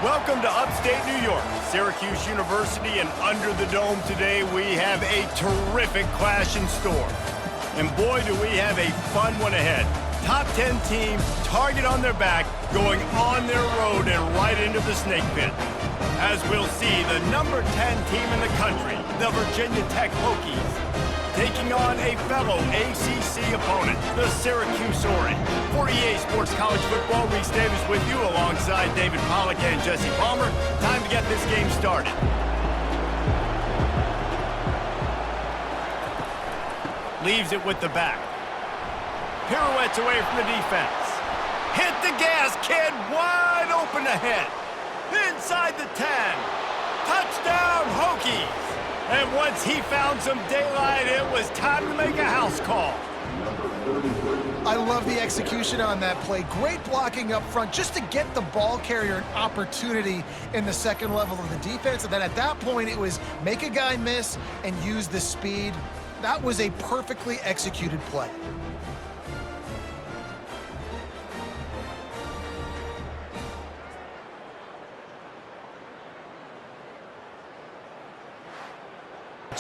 Welcome to upstate New York, Syracuse University, and under the dome today we have a terrific clash in store. And boy, do we have a fun one ahead. Top 10 team, target on their back, going on their road and right into the snake pit. As we'll see, the number 10 team in the country, the Virginia Tech Hokies, taking on a fellow ACC opponent, the Syracuse Orange. For EA Sports College Football, Reese Davis with you alongside David Pollack and Jesse Palmer. Time to get this game started. Leaves it with the back. Pirouettes away from the defense. Hit the gas, kid, wide open ahead. Inside the 10. Touchdown, Hokies. And once he found some daylight, it was time to make a house call. I love the execution on that play. Great blocking up front just to get the ball carrier an opportunity in the second level of the defense. And then at that point, it was make a guy miss and use the speed. That was a perfectly executed play.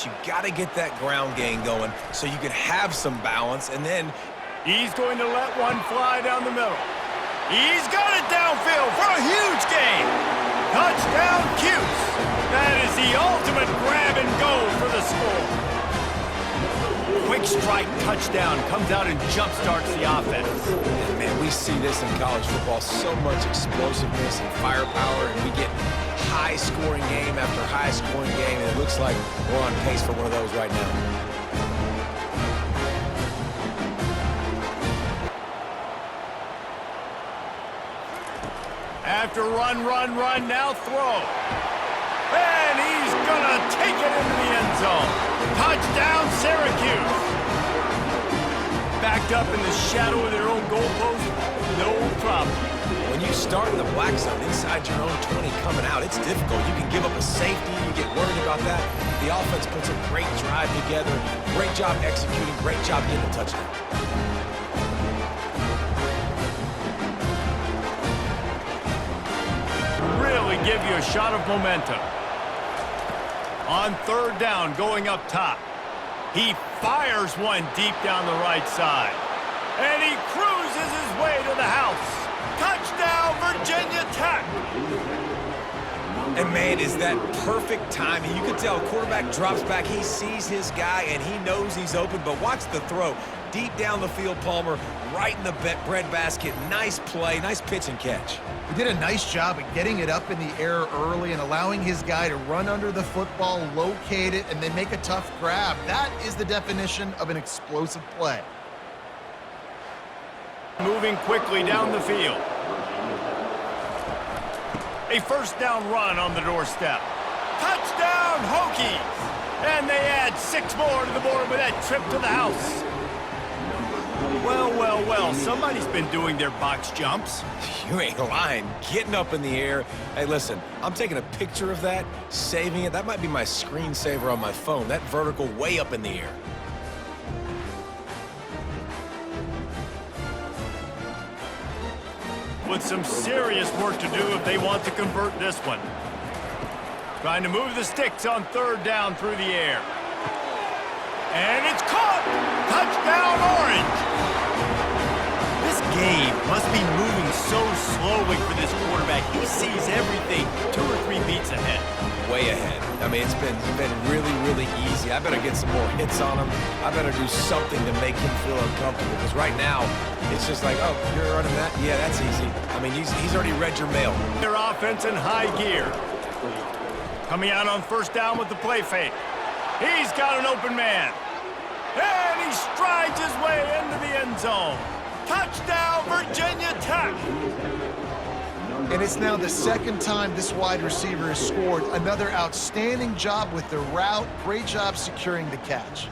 You got to get that ground game going so you can have some balance, and then he's going to let one fly down the middle. He's got it downfield for a huge gain. Touchdown, Cuse. That is the ultimate grab and go for the score. Quick strike touchdown comes out and jump-starts the offense. And man, we see this in college football, so much explosiveness and firepower, and we get high-scoring game after high-scoring game, and it looks like we're on pace for one of those right now. After run, now throw. And he's gonna take it into the end zone. Touchdown, Syracuse. Backed up in the shadow of their own goalpost, no problem. When you start in the black zone inside your own 20 coming out, it's difficult. You can give up a safety, you get worried about that. The offense puts a great drive together, great job executing, great job getting a touchdown. Really give you a shot of momentum. On third down, going up top. He fires one deep down the right side. And he cruises his way to the house. Touchdown, Virginia Tech! And man, is that perfect timing. You can tell quarterback drops back, he sees his guy, and he knows he's open, but watch the throw. Deep down the field, Palmer, right in the breadbasket. Nice play, nice pitch and catch. He did a nice job at getting it up in the air early and allowing his guy to run under the football, locate it, and then make a tough grab. That is the definition of an explosive play. Moving quickly down the field. A first down run on the doorstep. Touchdown, Hokies! And they add 6 more to the board with that trip to the house. Well, somebody's been doing their box jumps. You ain't lying. Getting up in the air. Hey, listen, I'm taking a picture of that, saving it. That might be my screensaver on my phone. That vertical way up in the air. With some serious work to do if they want to convert this one. Trying to move the sticks on third down through the air. And it's caught! Touchdown, Orange! This game must be moving so slowly for this quarterback. He sees everything 2 or 3 beats ahead. Way ahead. I mean, it's been really, really easy. I better get some more hits on him. I better do something to make him feel uncomfortable, because right now, it's just like, oh, you're running that? Yeah, that's easy. I mean, he's already read your mail. Their offense in high gear. Coming out on first down with the play fake. He's got an open man. And he strides his way into the end zone. Touchdown, Virginia Tech! And it's now the second time this wide receiver has scored. Another outstanding job with the route. Great job securing the catch.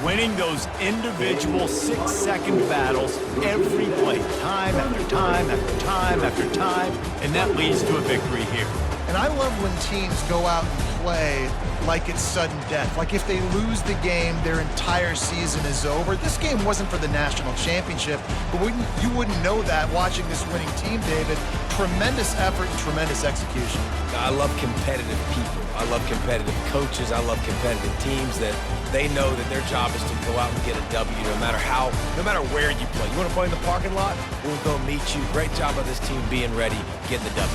winning those individual 6-second battles every play, time after time after time after time, and that leads to a victory here. And I love when teams go out and play like it's sudden death. Like if they lose the game, their entire season is over. This game wasn't for the national championship, but you wouldn't know that watching this winning team, David. Tremendous effort and tremendous execution. I love competitive people. I love competitive coaches. I love competitive teams that they know that their job is to go out and get a W no matter where you play. You want to play in the parking lot? We'll go meet you. Great job of this team being ready, getting the W.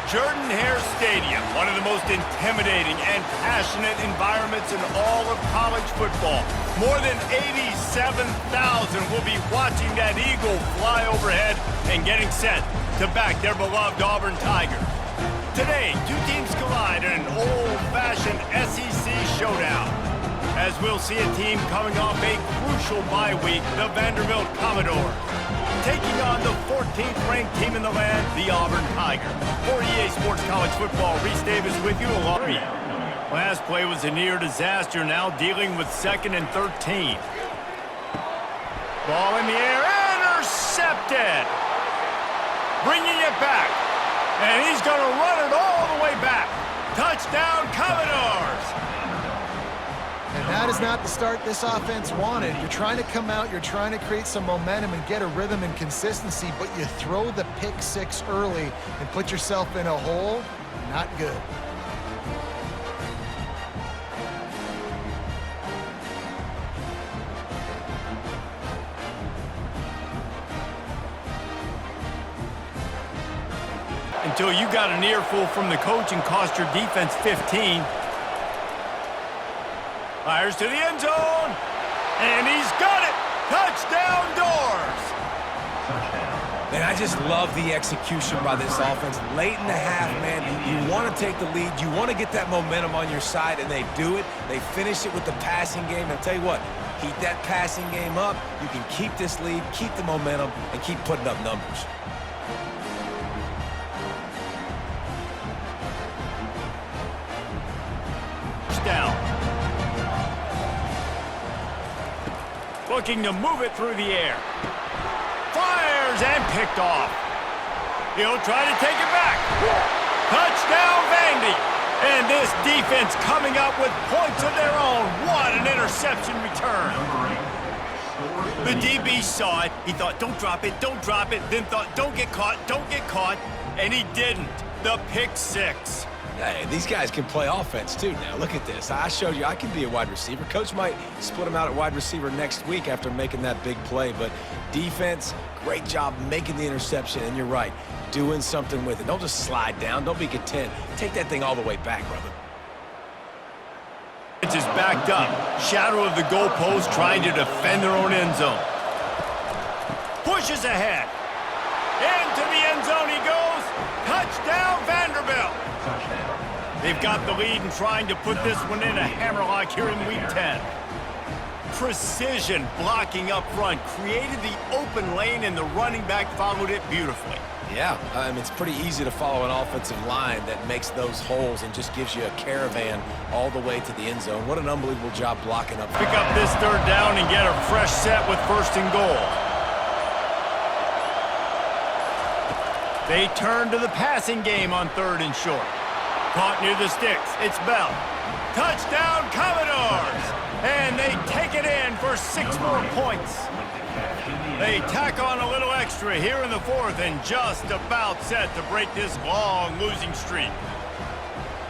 Jordan-Hare Stadium, one of the most intimidating and passionate environments in all of college football. More than 87,000 will be watching that eagle fly overhead and getting set to back their beloved Auburn Tigers. Today, two teams collide in an old-fashioned SEC showdown, as we'll see a team coming off a crucial bye week, the Vanderbilt Commodores, taking on the 14th ranked team in the land, the Auburn Tigers. For EA Sports College Football, Reese Davis with you along. Last play was a near disaster, now dealing with 2nd and 13. Ball in the air, intercepted! Bringing it back, and he's going to run it all the way back. Touchdown, Commodores! And that is not the start this offense wanted. You're trying to come out, you're trying to create some momentum and get a rhythm and consistency, but you throw the pick 6 early and put yourself in a hole. Not good. Until you got an earful from the coach and cost your defense 15. Fires to the end zone, and he's got it! Touchdown, Doors! Man, I just love the execution by this offense. Late in the half, man, you want to take the lead. You want to get that momentum on your side, and they do it. They finish it with the passing game. And I'll tell you what, keep that passing game up. You can keep this lead, keep the momentum, and keep putting up numbers. Down. Looking to move it through the air. Fires and picked off. He'll try to take it back. Touchdown, Vandy. And this defense coming up with points of their own. What an interception return. The DB saw it. He thought, don't drop it, don't drop it. Then thought, don't get caught, don't get caught. And he didn't. The pick 6. Hey, these guys can play offense, too, now. Look at this. I showed you I can be a wide receiver. Coach might split him out at wide receiver next week after making that big play. But defense, great job making the interception. And you're right, doing something with it. Don't just slide down. Don't be content. Take that thing all the way back, brother. It's just backed up. Shadow of the goalpost trying to defend their own end zone. Pushes ahead. Into the end zone he goes. Touchdown, Vanderbilt. They've got the lead and trying to put this one in a hammerlock here in Week 10. Precision blocking up front, created the open lane, and the running back followed it beautifully. Yeah, it's pretty easy to follow an offensive line that makes those holes and just gives you a caravan all the way to the end zone. What an unbelievable job blocking up. Pick up this 3rd down and get a fresh set with 1st and goal. They turn to the passing game on 3rd and short. Caught near the sticks. It's Bell. Touchdown, Commodores! And they take it in for 6 more points. They tack on a little extra here in the 4th and just about set to break this long losing streak.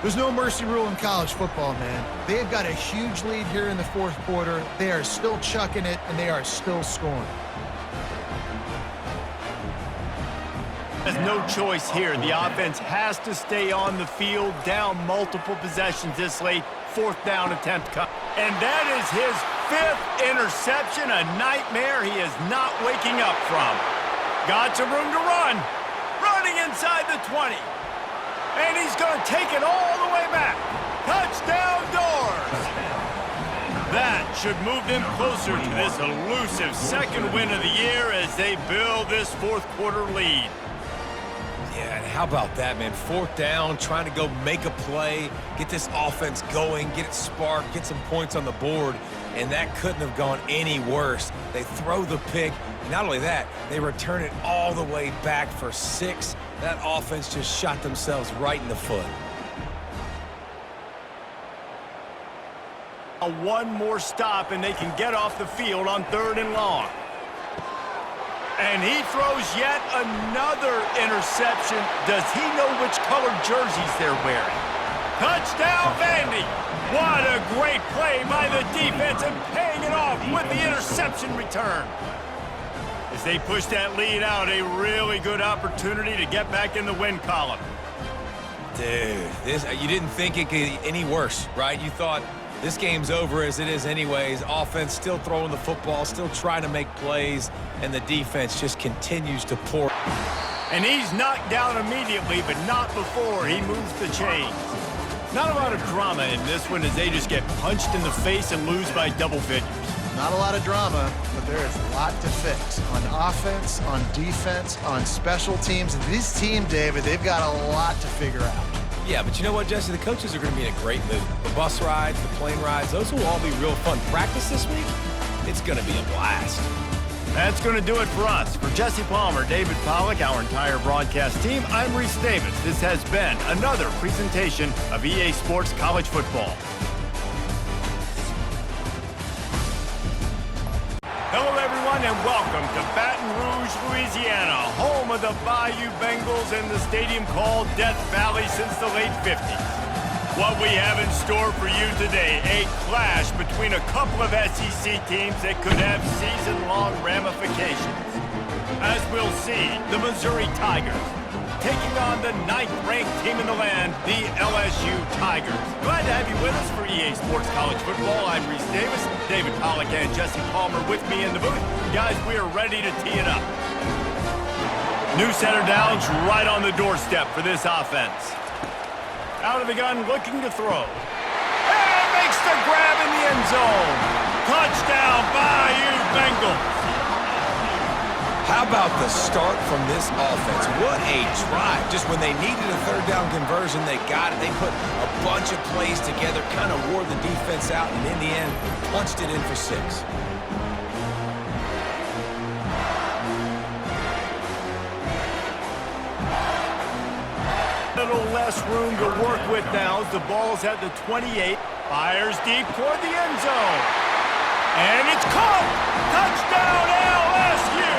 There's no mercy rule in college football, man. They've got a huge lead here in the 4th quarter. They are still chucking it, and they are still scoring. There's no choice here. The offense has to stay on the field, down multiple possessions this late. 4th down attempt. And that is his 5th interception, a nightmare he is not waking up from. Got some room to run. Running inside the 20. And he's going to take it all the way back. Touchdown, Doors. That should move them closer to this elusive 2nd win of the year as they build this 4th quarter lead. Yeah, and how about that, man? 4th down, trying to go make a play, get this offense going, get it sparked, get some points on the board. and that couldn't have gone any worse. They throw the pick, and not only that, they return it all the way back for 6. That offense just shot themselves right in the foot. One more stop, and they can get off the field on 3rd and long. And he throws yet another interception. Does he know which color jerseys they're wearing? Touchdown, Vandy! What a great play by the defense and paying it off with the interception return. As they push that lead out, a really good opportunity to get back in the win column. Dude, you didn't think it could get any worse, right? You thought this game's over as it is anyways. Offense still throwing the football, still trying to make plays, and the defense just continues to pour. And he's knocked down immediately, but not before he moves the chains. Not a lot of drama in this one as they just get punched in the face and lose by double figures. Not a lot of drama, but there is a lot to fix on offense, on defense, on special teams. And this team, David, they've got a lot to figure out. Yeah, but you know what, Jesse? The coaches are going to be in a great mood. The bus rides, the plane rides, those will all be real fun. Practice this week, it's going to be a blast. That's going to do it for us. For Jesse Palmer, David Pollack, our entire broadcast team, I'm Reese Davis. This has been another presentation of EA Sports College Football. Hello, everyone, and welcome to Baton Rouge, Louisiana, home of the Bayou Bengals and the stadium called Death Valley since the late 50s. What we have in store for you today, a clash between a couple of SEC teams that could have season-long ramifications. As we'll see, the Missouri Tigers taking on the 9th-ranked team in the land, the LSU Tigers. Glad to have you with us for EA Sports College Football. I'm Reese Davis, David Pollack, and Jesse Palmer with me in the booth. Guys, we are ready to tee it up. New center downs right on the doorstep for this offense. Out of the gun, looking to throw. And makes the grab in the end zone. Touchdown, Bayou Bengals. How about the start from this offense? What a drive. Just when they needed a 3rd down conversion, they got it. They put a bunch of plays together, kind of wore the defense out, and in the end, punched it in for 6. Little less room to work with now as the ball's at the 28. Fires deep toward the end zone. And it's caught! Touchdown, LSU!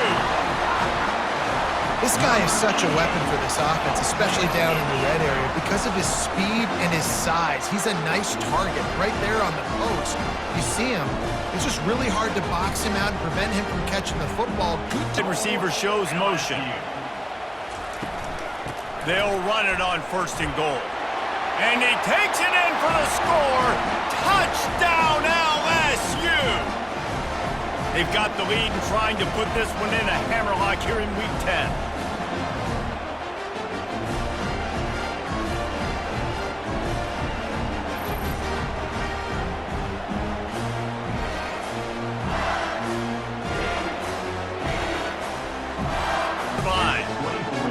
This guy is such a weapon for this offense, especially down in the red area, because of his speed and his size. He's a nice target right there on the post. You see him. It's just really hard to box him out and prevent him from catching the football. Good receiver shows motion. They'll run it on 1st and goal. And he takes it in for the score. Touchdown, LSU! They've got the lead and trying to put this one in a hammerlock here in Week 10.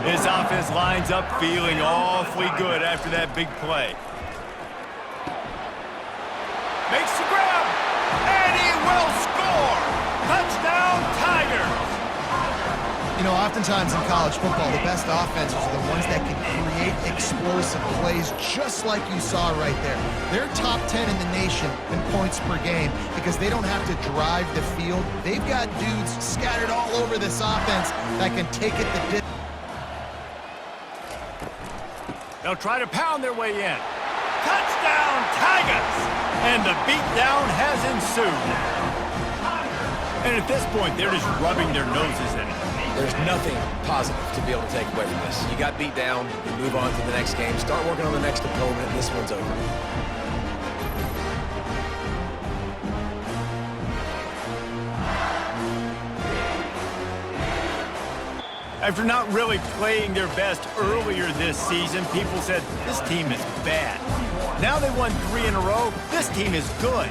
His offense lines up feeling awfully good after that big play. Makes the grab, and he will score! Touchdown, Tigers! You know, oftentimes in college football, the best offenses are the ones that can create explosive plays just like you saw right there. They're top 10 in the nation in points per game because they don't have to drive the field. They've got dudes scattered all over this offense that can take it the distance. They'll try to pound their way in. Touchdown, Tigers! And the beatdown has ensued. And at this point, they're just rubbing their noses in it. There's nothing positive to be able to take away from this. You got beat down, you move on to the next game, start working on the next opponent, this one's over. After not really playing their best earlier this season, people said, this team is bad. Now they won 3 in a row. This team is good.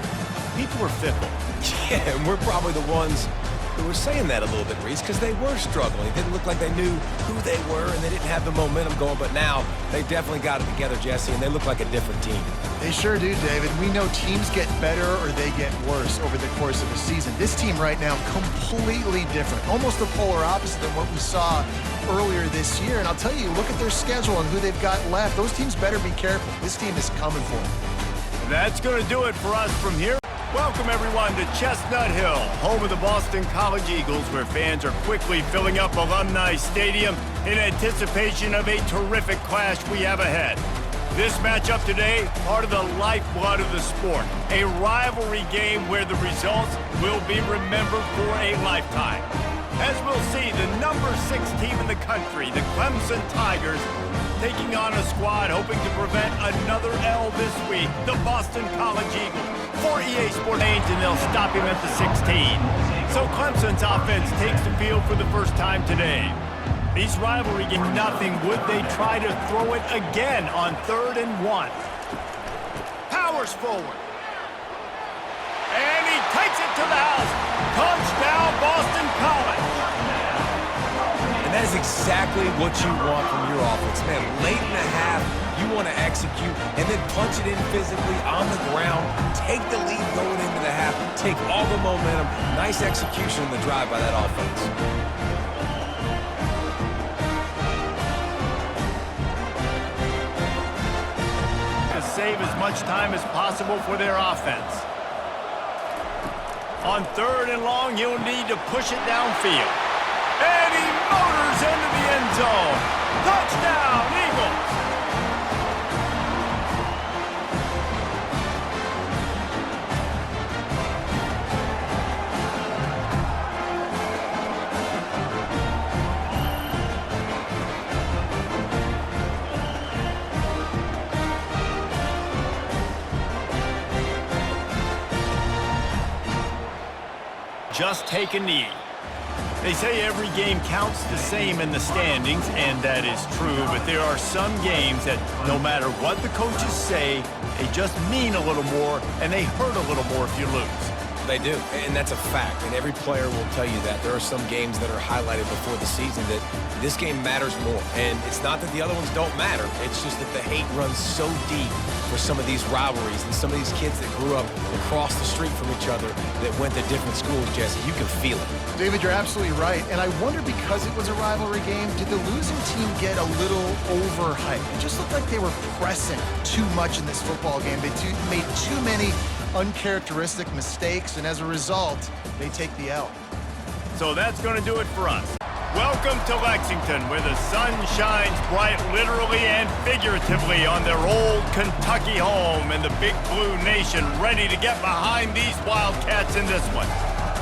People are fickle. Yeah, and we're probably the ones were saying that a little bit, Reese, because they were struggling. It didn't look like they knew who they were, and they didn't have the momentum going. But now they definitely got it together, Jesse, and they look like a different team. They sure do, David. We know teams get better or they get worse over the course of a season. This team right now, completely different. Almost the polar opposite than what we saw earlier this year. And I'll tell you, look at their schedule and who they've got left. Those teams better be careful. This team is coming for them. That's going to do it for us from here. Welcome, everyone, to Chestnut Hill, home of the Boston College Eagles, where fans are quickly filling up Alumni Stadium in anticipation of a terrific clash we have ahead. This matchup today, part of the lifeblood of the sport, a rivalry game where the results will be remembered for a lifetime. As we'll see, the number 6 team in the country, the Clemson Tigers, taking on a squad hoping to prevent another L this week, the Boston College Eagles. For EA Sports, and they'll stop him at the 16. So Clemson's offense takes the field for the first time today. These rivalry games, nothing. Would they try to throw it again on 3rd and 1? Powers forward. And he takes it to the house. Touchdown, Boston College. And that is exactly what you want from your offense, man. Late in the half, you want to execute and then punch it in physically on the ground, take the lead going into the half, take all the momentum. Nice execution in the drive by that offense. To save as much time as possible for their offense. On 3rd and long, he'll need to push it downfield. And he motors into the end zone. Touchdown, Eagles! Just take a knee. They say every game counts the same in the standings, and that is true, but there are some games that no matter what the coaches say, they just mean a little more, and they hurt a little more if you lose. They do, and that's a fact, and every player will tell you that. There are some games that are highlighted before the season that this game matters more, and it's not that the other ones don't matter. It's just that the hate runs so deep for some of these rivalries and some of these kids that grew up across the street from each other that went to different schools, Jesse. You can feel it. David, you're absolutely right, and I wonder, because it was a rivalry game, did the losing team get a little overhyped? It just looked like they were pressing too much in this football game. They made too many uncharacteristic mistakes, and as a result, they take the L. So that's going to do it for us. Welcome to Lexington, where the sun shines bright literally and figuratively on their old Kentucky home, and the Big Blue Nation ready to get behind these Wildcats in this one.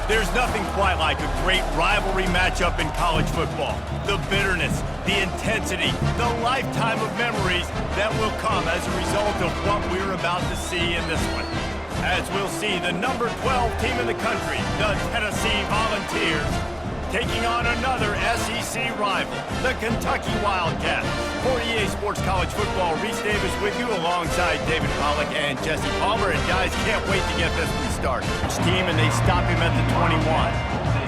There's nothing quite like a great rivalry matchup in college football. The bitterness, the intensity, the lifetime of memories that will come as a result of what we're about to see in this one. As we'll see, the number 12 team in the country, the Tennessee Volunteers, taking on another SEC rival, the Kentucky Wildcats. For EA Sports College Football, Reese Davis with you alongside David Pollack and Jesse Palmer. And guys, can't wait to get this one started. Each team, and they stop him at the 21.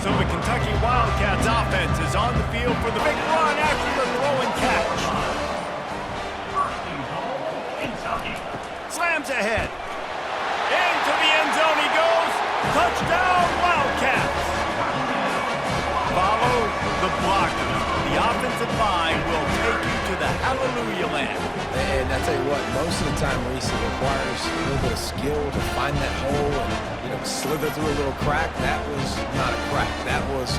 So the Kentucky Wildcats offense is on the field for the big run after the throw and catch. Slams ahead. Into the end zone he goes. Touchdown, Wildcats. Follow the blocker. The offensive line will take you to the hallelujah land. And I tell you what, most of the time, Reese, it requires a little bit of skill to find that hole and, slither through a little crack. That was not a crack. That was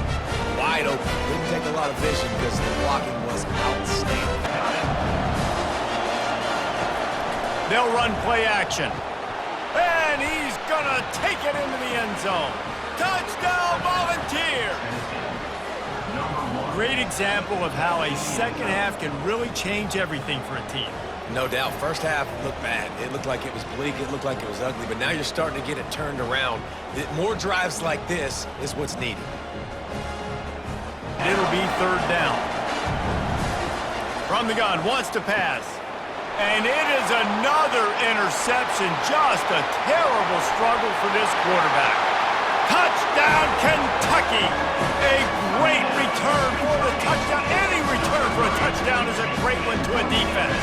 wide open. Didn't take a lot of vision because the blocking was outstanding. They'll run play action. And he's gonna take it into the end zone. Touchdown, Volunteers! Great example of how a second half can really change everything for a team. No doubt. First half looked bad. It looked like it was bleak. It looked like it was ugly. But now you're starting to get it turned around. More drives like this is what's needed. It'll be 3rd down. From the gun, wants to pass. And it is another interception. Just a terrible struggle for this quarterback. Touchdown, Kentucky! A great return for the touchdown. Any return for a touchdown is a great one to a defense.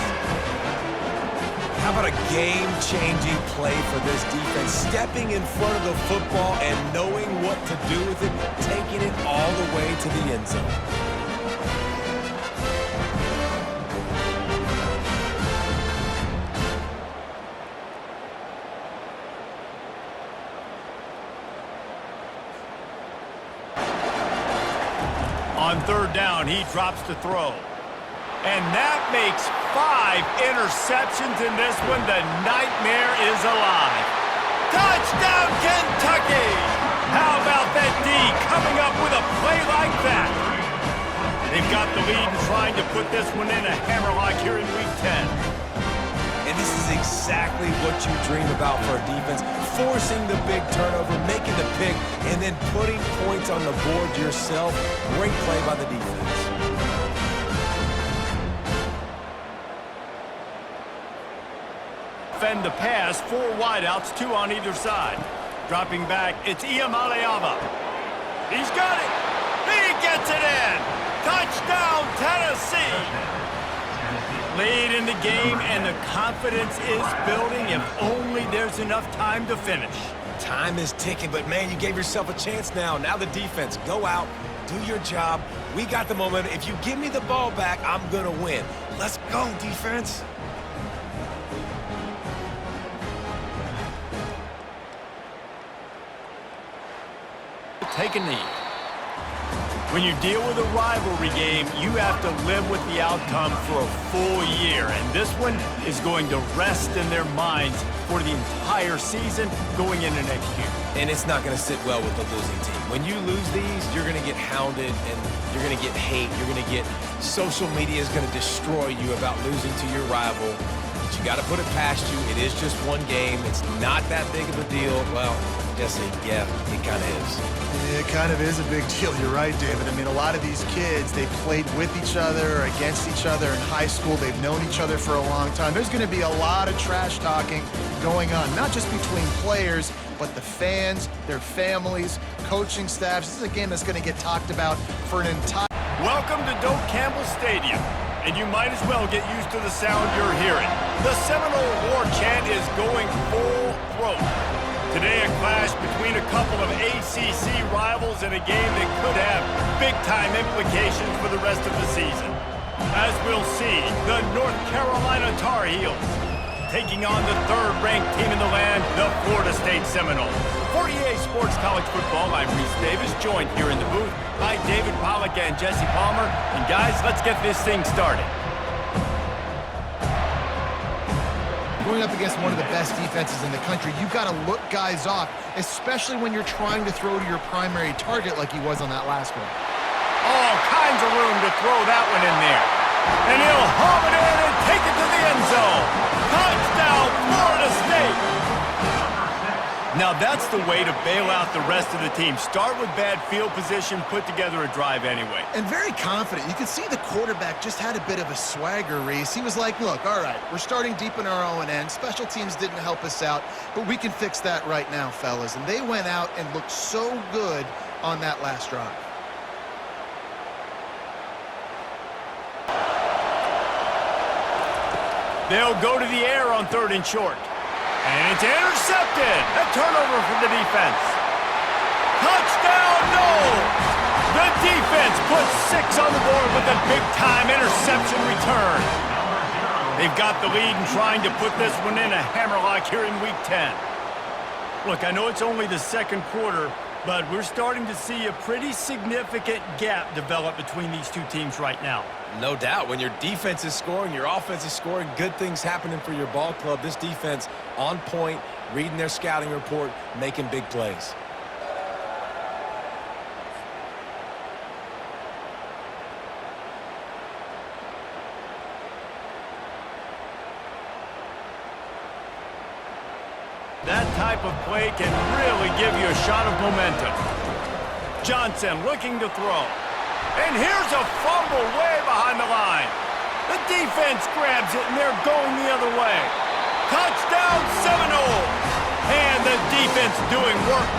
How about a game-changing play for this defense? Stepping in front of the football and knowing what to do with it, taking it all the way to the end zone. On third down, he drops to throw. And that makes 5 interceptions in this one. The nightmare is alive. Touchdown, Kentucky! How about that D coming up with a play like that? They've got the lead and trying to put this one in a hammerlock here in Week 10. And this is exactly what you dream about for a defense. Forcing the big turnover, making the pick, and then putting points on the board yourself. Great play by the defense. Defend the pass, 4 wideouts, 2 on either side. Dropping back, it's Iamaleava. He's got it. He gets it in. Touchdown, Tennessee. Lead in the game, and the confidence is building if only there's enough time to finish. Time is ticking, but man, you gave yourself a chance now. Now the defense, go out, do your job. We got the momentum. If you give me the ball back, I'm going to win. Let's go, defense. Take a knee. When you deal with a rivalry game, you have to live with the outcome for a full year. And this one is going to rest in their minds for the entire season going into next year. And it's not going to sit well with the losing team. When you lose these, you're going to get hounded and you're going to get hate. You're going to get social media is going to destroy you about losing to your rival. But you got to put it past you. It is just one game. It's not that big of a deal. Well, just say, yeah, it kind of is. It kind of is a big deal. You're right, David. I mean, a lot of these kids, they played with each other, against each other in high school. They've known each other for a long time. There's going to be a lot of trash talking going on, not just between players, but the fans, their families, coaching staffs. This is a game that's going to get talked about for an entire... Welcome to Doak Campbell Stadium, and you might as well get used to the sound you're hearing. The Seminole War chant is going full throat. Today, a clash between a couple of ACC rivals in a game that could have big-time implications for the rest of the season. As we'll see, the North Carolina Tar Heels taking on the third-ranked team in the land, the Florida State Seminoles. For EA Sports College Football, I'm Reese Davis, joined here in the booth by David Pollack and Jesse Palmer. And guys, let's get this thing started. Going up against one of the best defenses in the country, you've got to look guys off, especially when you're trying to throw to your primary target like he was on that last one. All kinds of room to throw that one in there. And he'll haul it in and take it to the end zone. Touchdown, Florida State. Now that's the way to bail out the rest of the team. Start with bad field position, put together a drive anyway. And very confident. You can see the quarterback just had a bit of a swagger, Reese. He was like, look, all right, we're starting deep in our own end. Special teams didn't help us out, but we can fix that right now, fellas. And they went out and looked so good on that last drive. They'll go to the air on 3rd and short. And it's intercepted. A turnover for the defense. Touchdown, no! The defense puts 6 on the board with a big-time interception return. They've got the lead and trying to put this one in a hammerlock here in Week 10. Look, I know it's only the second quarter, but we're starting to see a pretty significant gap develop between these two teams right now. No doubt. When your defense is scoring, your offense is scoring, good things happening for your ball club. This defense on point, reading their scouting report, making big plays. That type of play can really give you a shot of momentum. Johnson looking to throw. And here's a fumble way behind the line. The defense grabs it, and they're going the other way. Touchdown, Seminoles! And the defense doing work.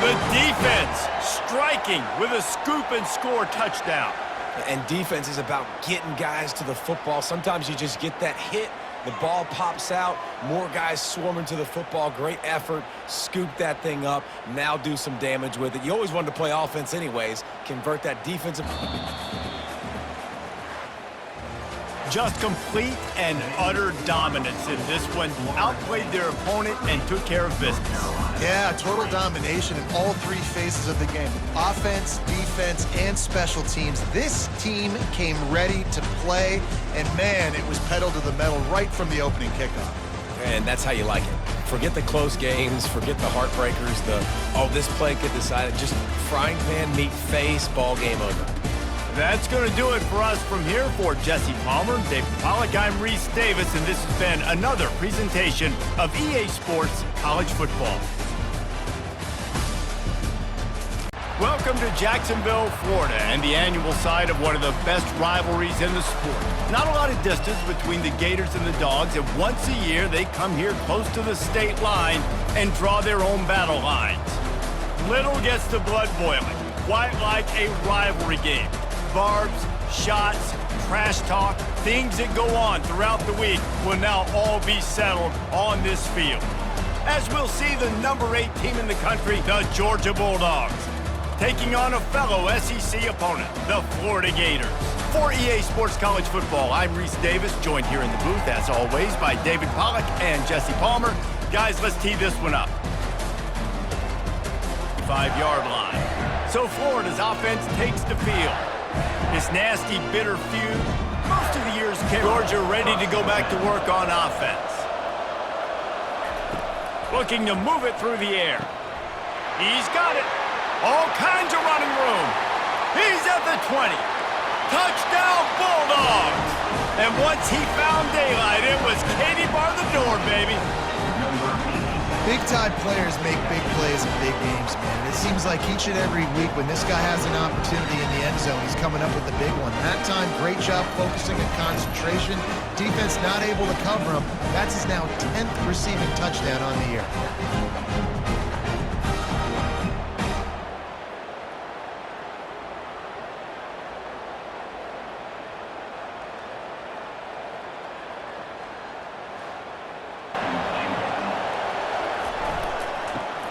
The defense striking with a scoop and score touchdown. And defense is about getting guys to the football. Sometimes you just get that hit, the ball pops out, more guys swarming to the football. Great effort, scoop that thing up, now do some damage with it. You always wanted to play offense anyways. Convert that defensive... Just complete and utter dominance in this one. Outplayed their opponent and took care of business. Yeah, total domination in all three phases of the game. Offense, defense, and special teams. This team came ready to play, and man, it was pedal to the metal right from the opening kickoff. And that's how you like it. Forget the close games, forget the heartbreakers, this play could decide it. Just frying pan, meat face, ball game over. That's going to do it for us from here. For Jesse Palmer, David Pollack, I'm Reese Davis, and this has been another presentation of EA Sports College Football. Welcome to Jacksonville, Florida, and the annual site of one of the best rivalries in the sport. Not a lot of distance between the Gators and the Dogs, and once a year they come here close to the state line and draw their own battle lines. Little gets the blood boiling, quite like a rivalry game. Barbs, shots, trash talk, things that go on throughout the week will now all be settled on this field. As we'll see the number 8 team in the country, the Georgia Bulldogs, taking on a fellow SEC opponent, the Florida Gators. For EA Sports College Football, I'm Reese Davis, joined here in the booth, as always, by David Pollack and Jesse Palmer. Guys, let's tee this one up. 5-yard line. So Florida's offense takes the field. This nasty, bitter feud, most of the years, Georgia ready to go back to work on offense. Looking to move it through the air. He's got it. All kinds of running room. He's at the 20. Touchdown, Bulldogs! And once he found daylight, it was Katie bar the door, baby. Big-time players make big plays in big games, man. It seems like each and every week when this guy has an opportunity in the end zone, he's coming up with a big one. That time, great job focusing and concentration. Defense not able to cover him. That's his now 10th receiving touchdown on the year.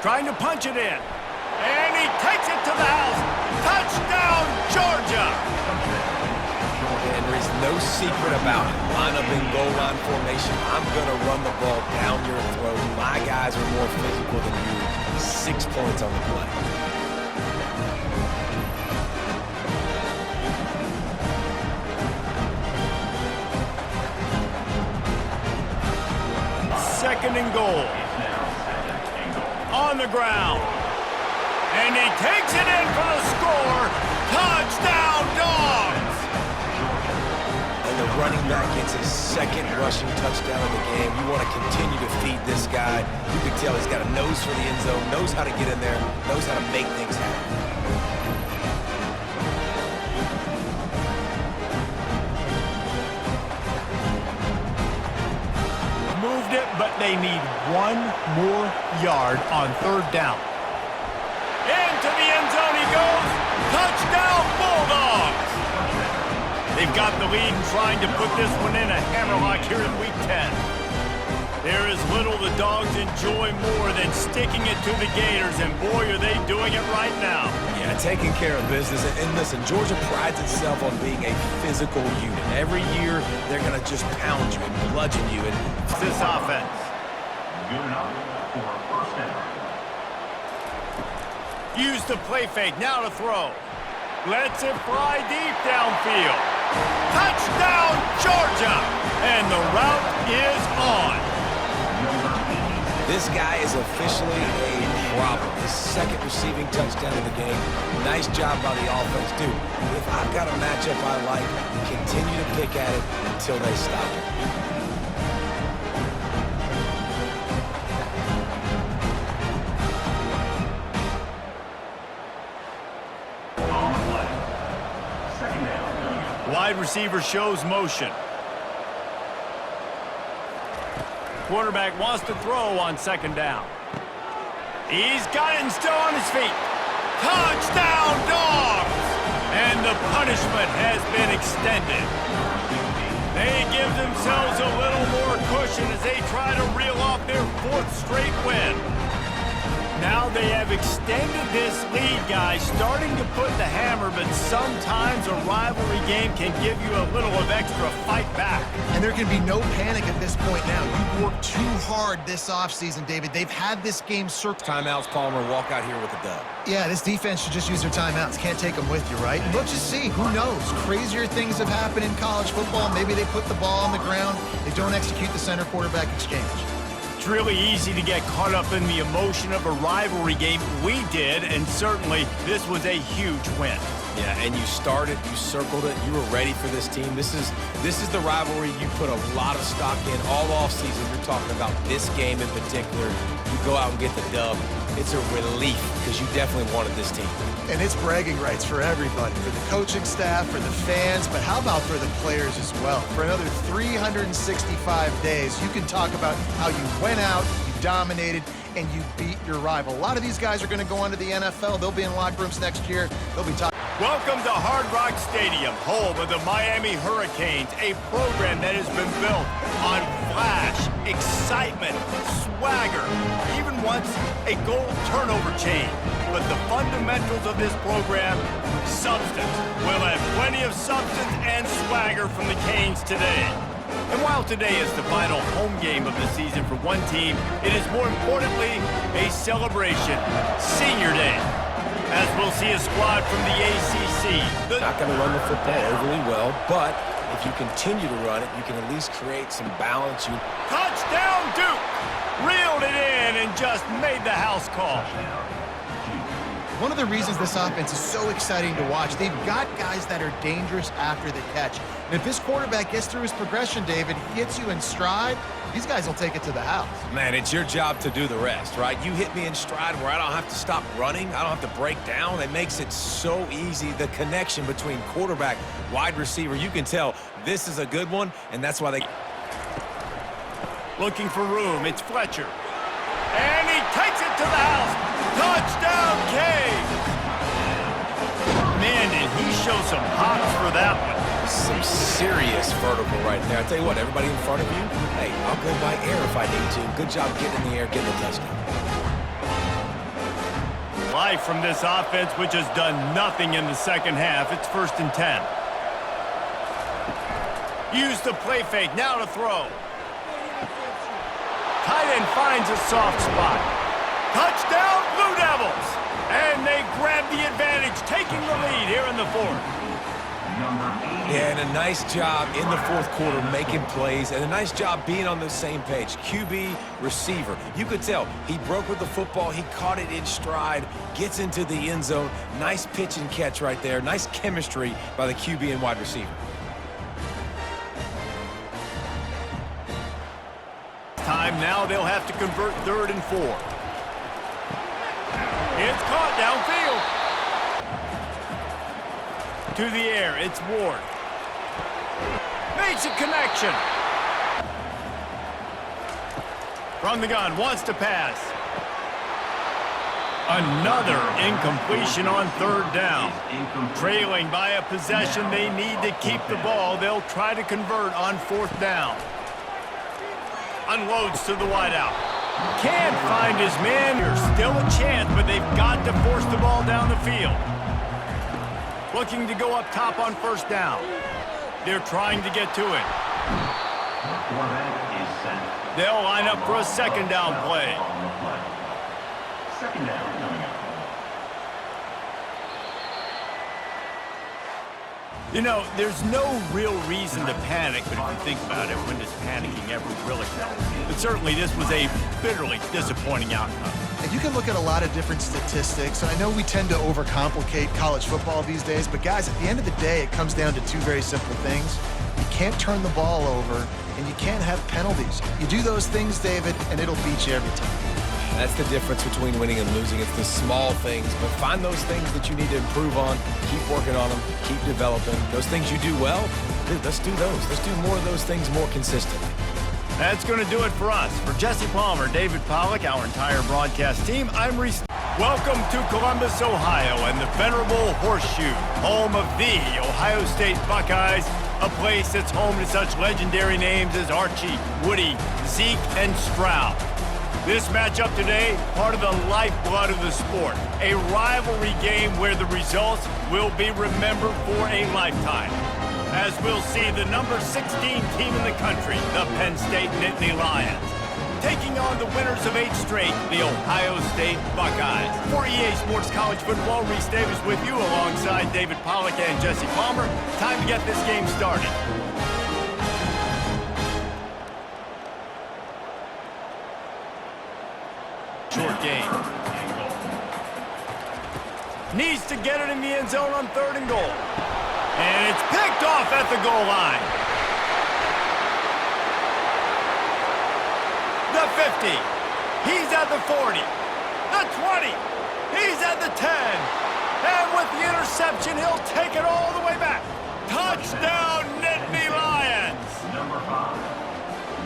Trying to punch it in. And he takes it to the house. Touchdown, Georgia! And there's no secret about it. Line up in goal line formation. I'm going to run the ball down your throat. My guys are more physical than you. 6 points on the play. Second and goal. On the ground. And he takes it in for the score. Touchdown, Dogs! And the running back gets his second rushing touchdown of the game. You want to continue to feed this guy. You can tell he's got a nose for the end zone, knows how to get in there, knows how to make things happen. Moved it, but they need one more yard on third down. Into the end zone he goes. Touchdown, Bulldogs! They've got the lead and trying to put this one in a hammerlock here in Week 10. There is little the Dogs enjoy more than sticking it to the Gators, and boy, are they doing it right now. Yeah, taking care of business. And listen, Georgia prides itself on being a physical unit. Every year, they're going to just pound you and bludgeon you. And this offense. Good enough for a first down. Use the play fake, now to throw. Lets it fly deep downfield. Touchdown, Georgia! And the route is on. this guy is officially a problem. His second receiving touchdown of the game. Nice job by the offense, dude. If I've got a matchup I like, continue to pick at it until they stop it. Wide receiver shows motion. Quarterback wants to throw on second down. He's got it and still on his feet. Touchdown, Dogs! And the punishment has been extended. They give themselves a little more cushion as they try to reel off their 4th straight win. Now they have extended this lead, guys, starting to put the hammer, but sometimes a rivalry game can give you a little of extra fight back. And there can be no panic at this point now. You've worked too hard this offseason, David. They've had this game circled. Timeouts, Palmer, walk out here with a dub. Yeah, this defense should just use their timeouts. Can't take them with you, right? And let's just see. Who knows? Crazier things have happened in college football. Maybe they put the ball on the ground. They don't execute the center quarterback exchange. It's really easy to get caught up in the emotion of a rivalry game. We did, and certainly this was a huge win. Yeah, and you started, you circled it, you were ready for this team. This is the rivalry you put a lot of stock in all offseason. You're talking about this game in particular. You go out and get the dub. It's a relief because you definitely wanted this team. And it's bragging rights for everybody, for the coaching staff, for the fans, but how about for the players as well? For another 365 days, you can talk about how you went out, you dominated, and you beat your rival. A lot of these guys are going to go on to the NFL. They'll be in locker rooms next year. They'll be talking. Welcome to Hard Rock Stadium, home of the Miami Hurricanes, a program that has been built on flash, excitement, swagger, even once a goal turnover chain. But the fundamentals of this program, substance. We'll have plenty of substance and swagger from the Canes today. And while today is the final home game of the season for one team, it is more importantly a celebration, Senior Day. As we'll see a squad from the ACC. Not going to run the football overly well, but if you continue to run it, you can at least create some balance. Touchdown, Duke! Reeled it in and just made the house call. One of the reasons this offense is so exciting to watch, they've got guys that are dangerous after the catch. And if this quarterback gets through his progression, David, hits you in stride, these guys will take it to the house. Man, it's your job to do the rest, right? You hit me in stride where I don't have to stop running. I don't have to break down. It makes it so easy. The connection between quarterback, wide receiver, you can tell this is a good one, and that's why they... Looking for room, it's Fletcher. And he takes it to the house. Touchdown, Canes! Man, did he show some hops for that one. Some serious vertical right there. I tell you what, everybody in front of you, hey, I'll go by air if I need to. Good job getting in the air, getting a touchdown. Life from this offense, which has done nothing in the second half. It's 1st and 10. Use the play fake, now to throw. Tight end finds a soft spot. Touchdown, Blue Devils! And they grab the advantage, taking the lead here in the 4th. Yeah, and a nice job in the 4th quarter making plays, and a nice job being on the same page. QB, receiver. You could tell he broke with the football, he caught it in stride, gets into the end zone. Nice pitch and catch right there. Nice chemistry by the QB and wide receiver. Time now, they'll have to convert 3rd and 4. It's caught downfield. To the air, it's Ward. Makes a connection. From the gun, wants to pass. Another incompletion on 3rd down. Trailing by a possession, they need to keep the ball. They'll try to convert on 4th down. Unloads to the wideout. Can't find his man. There's still a chance, but they've got to force the ball down the field. Looking to go up top on 1st down. They're trying to get to it. They'll line up for a 2nd down play. 2nd down coming up. You know, there's no real reason to panic, but if you think about it, when does panicking ever really help? But certainly this was a bitterly disappointing outcome. And you can look at a lot of different statistics. I know we tend to overcomplicate college football these days, but guys, at the end of the day, it comes down to 2 very simple things. You can't turn the ball over, and you can't have penalties. You do those things, David, and it'll beat you every time. That's the difference between winning and losing. It's the small things, but find those things that you need to improve on. Keep working on them. Keep developing. Those things you do well, dude, let's do those. Let's do more of those things more consistently. That's going to do it for us. For Jesse Palmer, David Pollack, our entire broadcast team, I'm Reese. Welcome to Columbus, Ohio, and the venerable Horseshoe, home of the Ohio State Buckeyes, a place that's home to such legendary names as Archie, Woody, Zeke, and Stroud. This matchup today, part of the lifeblood of the sport, a rivalry game where the results will be remembered for a lifetime. As we'll see the number 16 team in the country, the Penn State Nittany Lions, taking on the winners of 8 straight, the Ohio State Buckeyes. For EA Sports College Football, Reese Davis with you alongside David Pollack and Jesse Palmer. Time to get this game started. Short game. Needs to get it in the end zone on 3rd and goal. And it's picked off at the goal line. The 50. He's at the 40. The 20. He's at the 10. And with the interception, he'll take it all the way back. Touchdown, Nittany Lions. Number 5.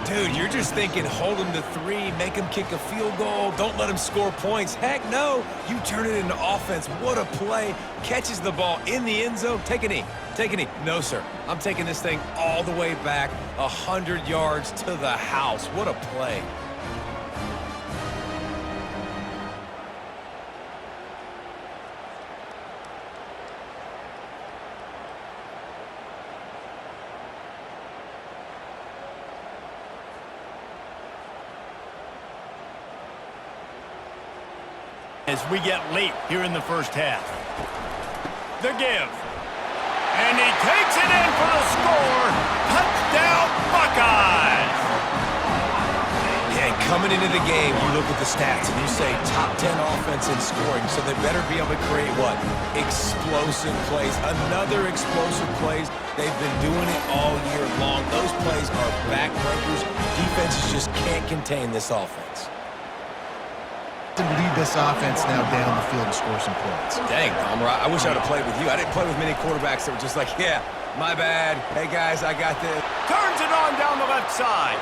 Dude, you're just thinking hold him to 3, make him kick a field goal, don't let him score points. Heck no, you turn it into offense. What a play. Catches the ball in the end zone. Take a knee. Take a knee. No, sir. I'm taking this thing all the way back 100 yards to the house. What a play. As we get late here in the first half. The give. And he takes it in for the score. Touchdown, Buckeyes! Yeah, and coming into the game, you look at the stats and you say top 10 offense in scoring, so they better be able to create what? Explosive plays. Another explosive plays. They've been doing it all year long. Those plays are backbreakers. Defenses just can't contain this offense. To lead this offense now down the field and score some points. Dang, Palmer, I wish I would have played with you. I didn't play with many quarterbacks that were just like, yeah, my bad. Hey, guys, I got this. Turns it on down the left side.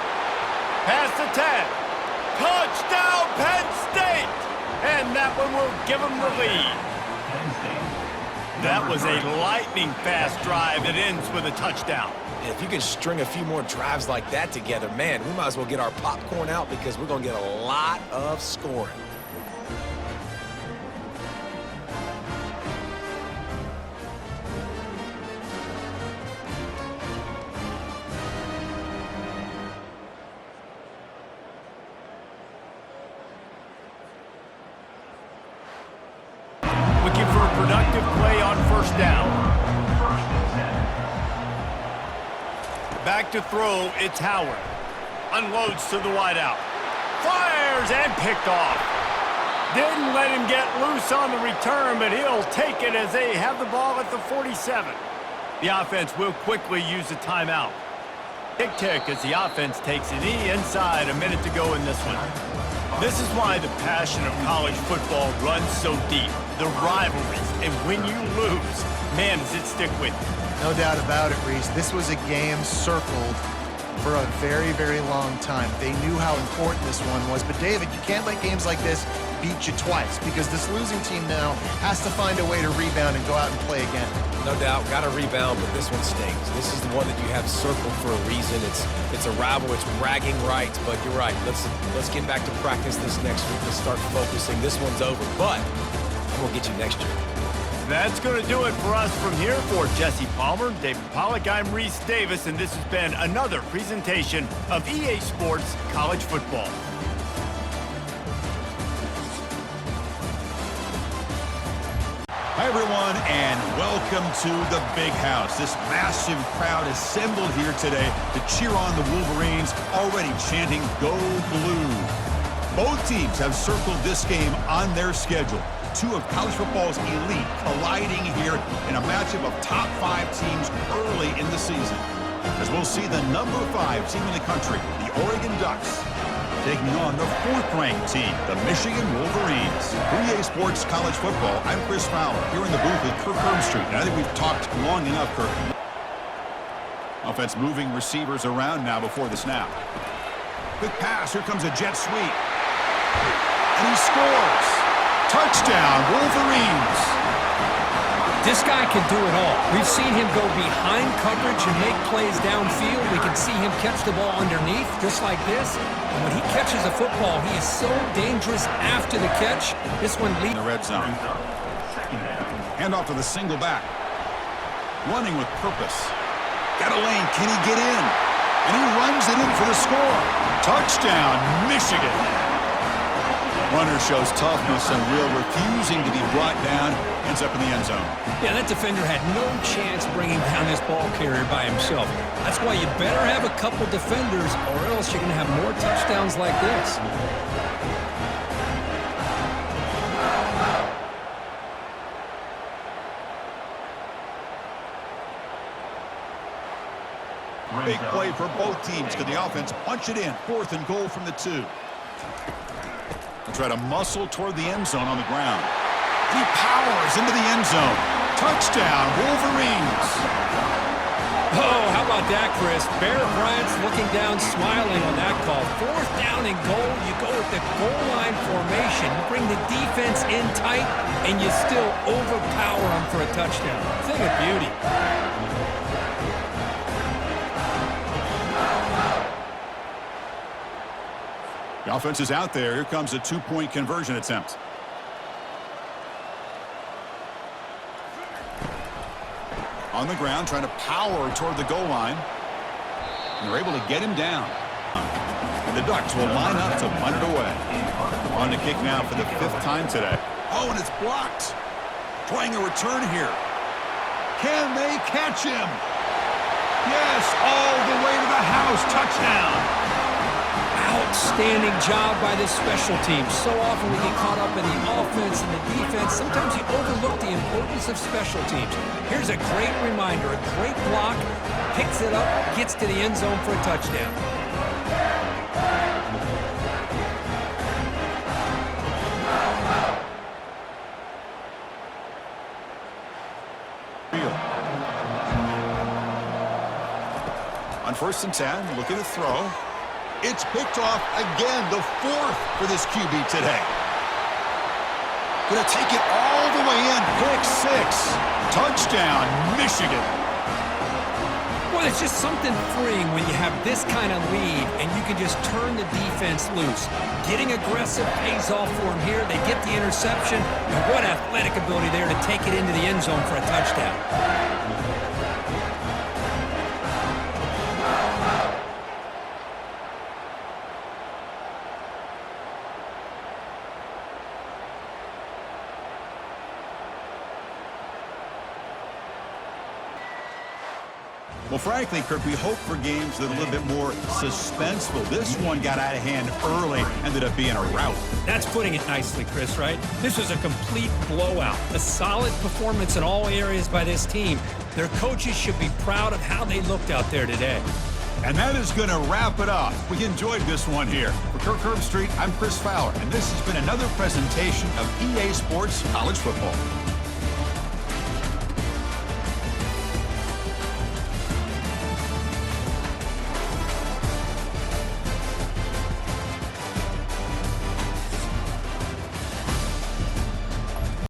Past the 10. Touchdown, Penn State! And that one will give them the lead. That was a lightning-fast drive that ends with a touchdown. If you can string a few more drives like that together, man, we might as well get our popcorn out because we're going to get a lot of scoring. Looking for a productive play on 1st down. Back to throw, it's Howard. Unloads to the wideout. Fires and picked off. Didn't let him get loose on the return, but he'll take it as they have the ball at the 47. The offense will quickly use a timeout. Tick-tick as the offense takes a knee inside. A minute to go in this one. This is why the passion of college football runs so deep. The rivalries, and when you lose, man, does it stick with you. No doubt about it, Reese. This was a game circled for a very, very long time. They knew how important this one was. But, David, you can't let games like this beat you twice because this losing team now has to find a way to rebound and go out and play again. No doubt, got to rebound, but this one stings. This is the one that you have circled for a reason. It's a rival, it's bragging rights, but you're right. Let's get back to practice this next week. Let's start focusing. This one's over, but we'll get you next year. That's going to do it for us from here. For Jesse Palmer, David Pollack, I'm Reese Davis, and this has been another presentation of EA Sports College Football. Hi, everyone, and welcome to the Big House. This massive crowd assembled here today to cheer on the Wolverines, already chanting, "Go Blue." Both teams have circled this game on their schedule. Two of college football's elite colliding here in a matchup of top 5 teams early in the season. As we'll see the number 5 team in the country, the Oregon Ducks, taking on the 4th-ranked team, the Michigan Wolverines. For EA Sports College Football, I'm Chris Fowler, here in the booth with Kirk Herbstreit. And I think we've talked long enough, Kirk. Offense moving receivers around now before the snap. Quick pass. Here comes a jet sweep. And he scores. Touchdown, Wolverines. This guy can do it all. We've seen him go behind coverage and make plays downfield. We can see him catch the ball underneath, just like this. And when he catches a football, he is so dangerous after the catch. This one leads In the red zone. Hand off to the single back. Running with purpose. Got a lane. Can he get in? And he runs it in for the score. Touchdown, Michigan. Runner shows toughness and will, refusing to be brought down. Ends up in the end zone. Yeah, that defender had no chance bringing down this ball carrier by himself. That's why you better have a couple defenders, or else you're going to have more touchdowns like this. Big play for both teams. Could the offense punch it in? 4th and goal from the 2. Try to muscle toward the end zone on the ground. He powers into the end zone. Touchdown, Wolverines. Oh, how about that, Chris? Bear Bryant's looking down, smiling on that call. 4th down and goal. You go with the goal line formation. You bring the defense in tight, and you still overpower them for a touchdown. Thing of beauty. The offense is out there. Here comes a 2-point conversion attempt. On the ground, trying to power toward the goal line. And they're able to get him down. And the Ducks will line up to punt it away. On the kick now for the 5th time today. Oh, and it's blocked. Trying a return here. Can they catch him? Yes, all the way to the house. Touchdown. Outstanding job by this special team. So often we get caught up in the offense and the defense. Sometimes you overlook the importance of special teams. Here's a great reminder. A great block, picks it up, gets to the end zone for a touchdown. On 1st and 10, looking to throw. It's picked off again, the 4th for this QB today. Gonna take it all the way in. Pick 6. Touchdown, Michigan. Well, it's just something freeing when you have this kind of lead and you can just turn the defense loose. Getting aggressive pays off for them here. They get the interception, and what athletic ability there to take it into the end zone for a touchdown. Well, frankly, Kirk, we hope for games that are a little bit more suspenseful. This one got out of hand early, ended up being a rout. That's putting it nicely, Chris, right? This was a complete blowout. A solid performance in all areas by this team. Their coaches should be proud of how they looked out there today. And that is going to wrap it up. We enjoyed this one here. For Kirk Herbstreit, I'm Chris Fowler, and this has been another presentation of EA Sports College Football.